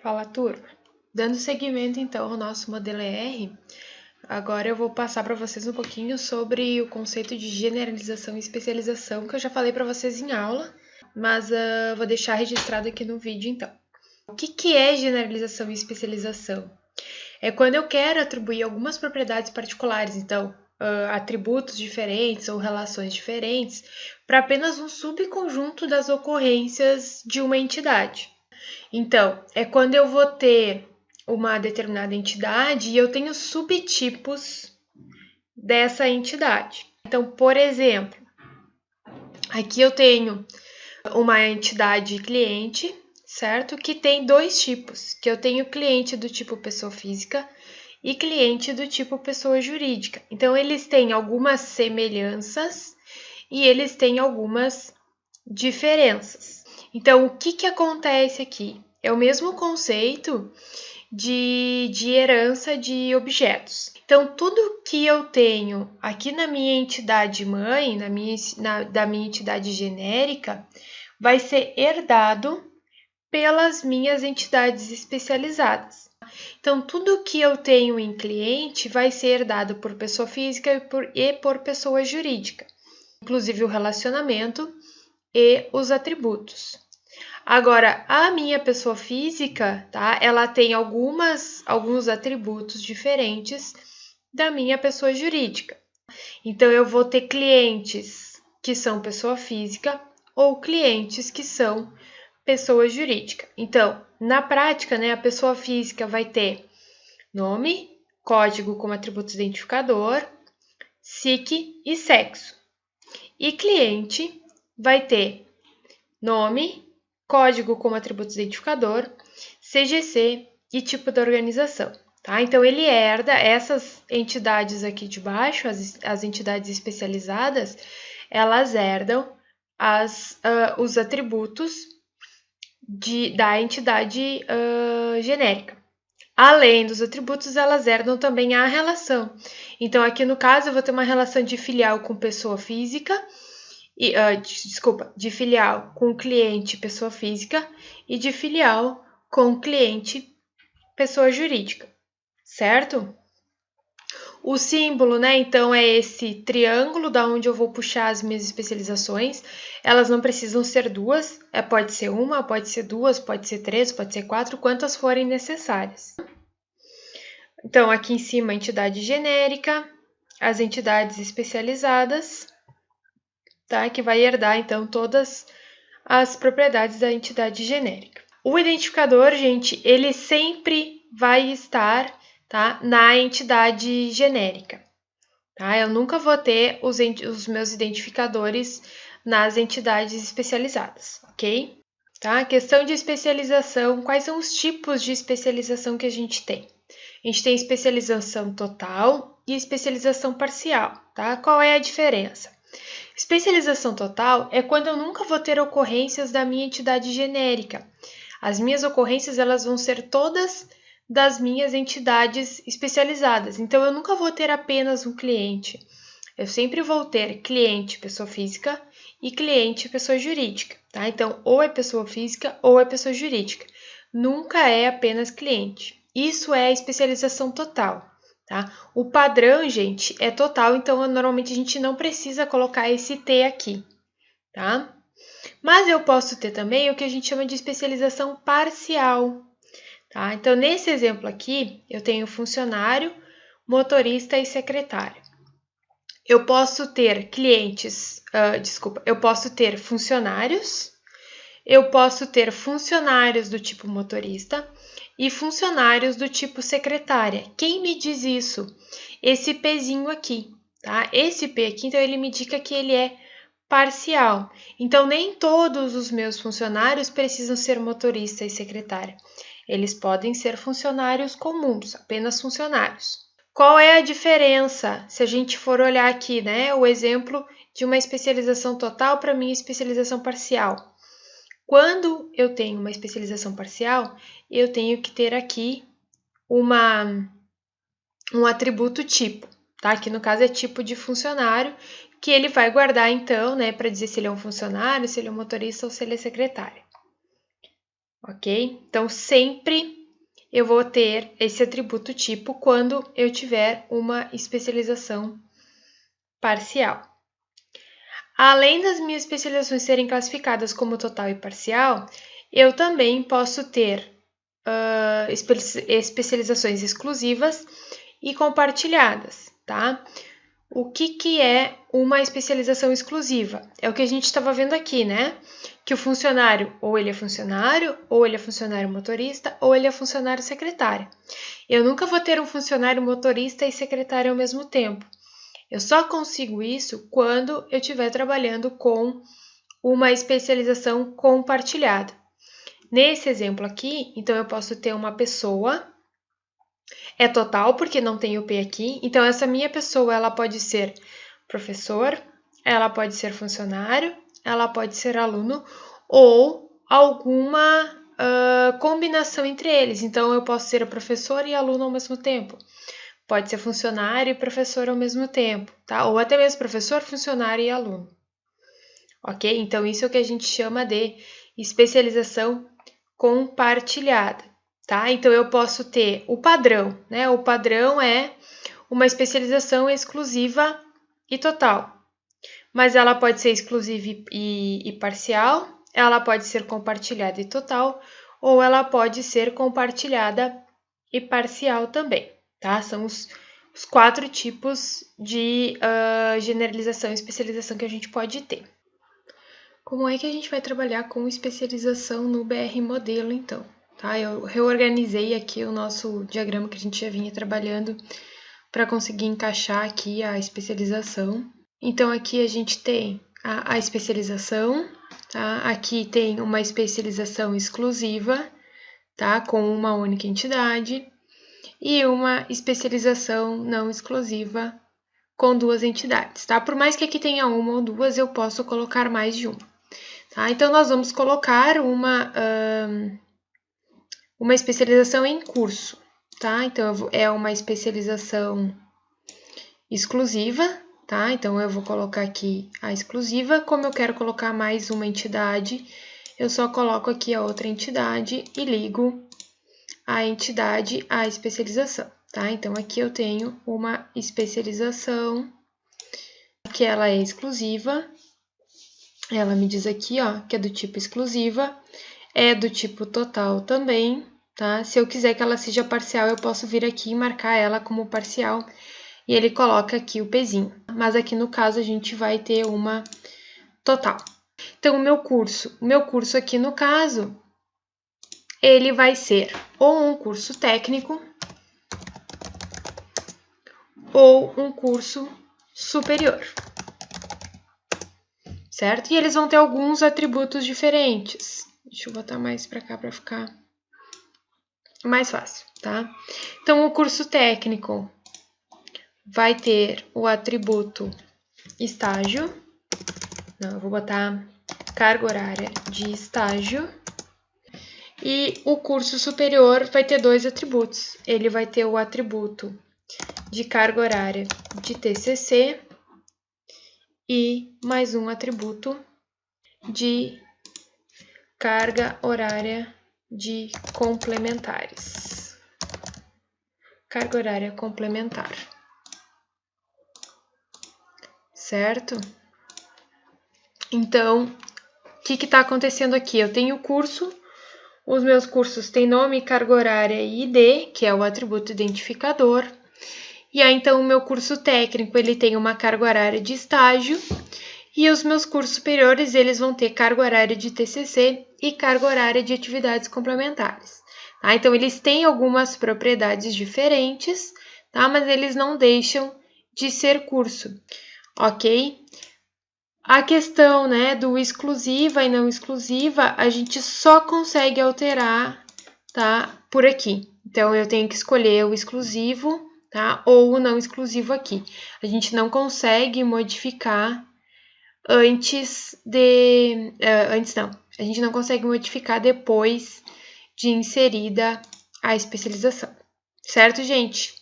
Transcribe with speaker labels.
Speaker 1: Fala, turma. Dando seguimento, então, ao nosso modelo ER, agora eu vou passar para vocês um pouquinho sobre o conceito de generalização e especialização, que eu já falei para vocês em aula, mas vou deixar registrado aqui no vídeo, então. O que é generalização e especialização? É quando eu quero atribuir algumas propriedades particulares, então, atributos diferentes ou relações diferentes, para apenas um subconjunto das ocorrências de uma entidade. Então, é quando eu vou ter uma determinada entidade e eu tenho subtipos dessa entidade. Então, por exemplo, aqui eu tenho uma entidade cliente, certo? Que tem dois tipos, que eu tenho cliente do tipo pessoa física e cliente do tipo pessoa jurídica. Então, eles têm algumas semelhanças e eles têm algumas diferenças. Então, o que acontece aqui? É o mesmo conceito de herança de objetos. Então, tudo que eu tenho aqui na minha entidade mãe, da minha entidade genérica, vai ser herdado pelas minhas entidades especializadas. Então, tudo que eu tenho em cliente vai ser herdado por pessoa física e por pessoa jurídica, inclusive o relacionamento e os atributos. Agora, a minha pessoa física, tá? Ela tem alguns atributos diferentes da minha pessoa jurídica. Então, eu vou ter clientes que são pessoa física ou clientes que são pessoa jurídica. Então, na prática, né, a pessoa física vai ter nome, código como atributo identificador, SIC e sexo. E cliente vai ter nome, código como atributo identificador, CGC e tipo da organização, tá? Então, ele herda essas entidades aqui de baixo, as entidades especializadas, elas herdam os atributos da entidade genérica. Além dos atributos, elas herdam também a relação. Então, aqui no caso, eu vou ter uma relação de filial com pessoa física, de filial com cliente pessoa física e de filial com cliente pessoa jurídica, certo? O símbolo, né, então é esse triângulo da onde eu vou puxar as minhas especializações. Elas não precisam ser duas, pode ser uma, pode ser duas, pode ser três, pode ser quatro, quantas forem necessárias. Então, aqui em cima, a entidade genérica, as entidades especializadas, tá? Que vai herdar, então, todas as propriedades da entidade genérica. O identificador, gente, ele sempre vai estar, tá, na entidade genérica, tá? Eu nunca vou ter os meus identificadores nas entidades especializadas, ok? Tá? Questão de especialização, quais são os tipos de especialização que a gente tem? A gente tem especialização total e especialização parcial, tá? Qual é a diferença? Especialização total é quando eu nunca vou ter ocorrências da minha entidade genérica. As minhas ocorrências elas vão ser todas das minhas entidades especializadas. Então, eu nunca vou ter apenas um cliente. Eu sempre vou ter cliente pessoa física e cliente pessoa jurídica, tá? Então, ou é pessoa física ou é pessoa jurídica. Nunca é apenas cliente. Isso é a especialização total. Tá? O padrão, gente, é total, então normalmente a gente não precisa colocar esse T aqui, tá? Mas eu posso ter também o que a gente chama de especialização parcial, tá? Então, nesse exemplo aqui, eu tenho funcionário, motorista e secretário. Eu posso ter eu posso ter funcionários, eu posso ter funcionários do tipo motorista e funcionários do tipo secretária. Quem me diz isso? Esse Pzinho aqui, tá? Esse P aqui, então, ele me indica que ele é parcial. Então, nem todos os meus funcionários precisam ser motorista e secretária. Eles podem ser funcionários comuns, apenas funcionários. Qual é a diferença se a gente for olhar aqui, né? O exemplo de uma especialização total para minha especialização parcial. Quando eu tenho uma especialização parcial, eu tenho que ter aqui um atributo tipo, tá? Que no caso é tipo de funcionário, que ele vai guardar então, né, para dizer se ele é um funcionário, se ele é um motorista ou se ele é secretário. ok? Então, sempre eu vou ter esse atributo tipo quando eu tiver uma especialização parcial. Além das minhas especializações serem classificadas como total e parcial, eu também posso ter especializações exclusivas e compartilhadas, tá? O que é uma especialização exclusiva? É o que a gente estava vendo aqui, né? Que o funcionário, ou ele é funcionário motorista, ou ele é funcionário secretário. Eu nunca vou ter um funcionário motorista e secretário ao mesmo tempo. Eu só consigo isso quando eu estiver trabalhando com uma especialização compartilhada. Nesse exemplo aqui, então eu posso ter uma pessoa, é total porque não tem o P aqui, então essa minha pessoa ela pode ser professor, ela pode ser funcionário, ela pode ser aluno ou alguma combinação entre eles. Então eu posso ser professor e aluno ao mesmo tempo. Pode ser funcionário e professor ao mesmo tempo, tá? Ou até mesmo professor, funcionário e aluno. Ok? Então, isso é o que a gente chama de especialização compartilhada, tá? Então, eu posso ter o padrão, né? O padrão é uma especialização exclusiva e total, mas ela pode ser exclusiva e parcial, ela pode ser compartilhada e total, ou ela pode ser compartilhada e parcial também, tá? São os 4 tipos de generalização e especialização que a gente pode ter. Como é que a gente vai trabalhar com especialização no BR Modelo, então? Tá? Eu reorganizei aqui o nosso diagrama que a gente já vinha trabalhando para conseguir encaixar aqui a especialização. Então, aqui a gente tem a especialização, tá? Aqui tem uma especialização exclusiva, tá? Com uma única entidade, e uma especialização não exclusiva com 2 entidades, tá? Por mais que aqui tenha uma ou duas, eu posso colocar mais de uma. Tá? Então, nós vamos colocar uma especialização em curso, tá? Então, é uma especialização exclusiva, tá? Então, eu vou colocar aqui a exclusiva. Como eu quero colocar mais uma entidade, eu só coloco aqui a outra entidade e ligo a entidade à especialização, tá? Então, aqui eu tenho uma especialização que ela é exclusiva. Ela me diz aqui, ó, que é do tipo exclusiva, é do tipo total também, tá? Se eu quiser que ela seja parcial, eu posso vir aqui e marcar ela como parcial e ele coloca aqui o pezinho. Mas aqui no caso a gente vai ter uma total. Então, o meu curso aqui no caso, ele vai ser ou um curso técnico ou um curso superior. Certo? E eles vão ter alguns atributos diferentes. Deixa eu botar mais para cá para ficar mais fácil, tá? Então, o curso técnico vai ter o atributo estágio. Não, eu vou botar carga horária de estágio. E o curso superior vai ter 2 atributos. Ele vai ter o atributo de carga horária de TCC e mais um atributo de carga horária de complementares. Carga horária complementar. Certo? Então, o que está acontecendo aqui? Eu tenho o curso, os meus cursos têm nome, carga horária e ID, que é o atributo identificador. E aí, então, o meu curso técnico, ele tem uma carga horária de estágio. E os meus cursos superiores, eles vão ter carga horária de TCC e carga horária de atividades complementares. Tá? Então, eles têm algumas propriedades diferentes, tá? Mas eles não deixam de ser curso, ok? A questão, né, do exclusiva e não exclusiva, a gente só consegue alterar, tá? Por aqui. Então, eu tenho que escolher o exclusivo, tá? Ou o não exclusivo aqui. A gente não consegue modificar antes não. A gente não consegue modificar depois de inserida a especialização. Certo, gente?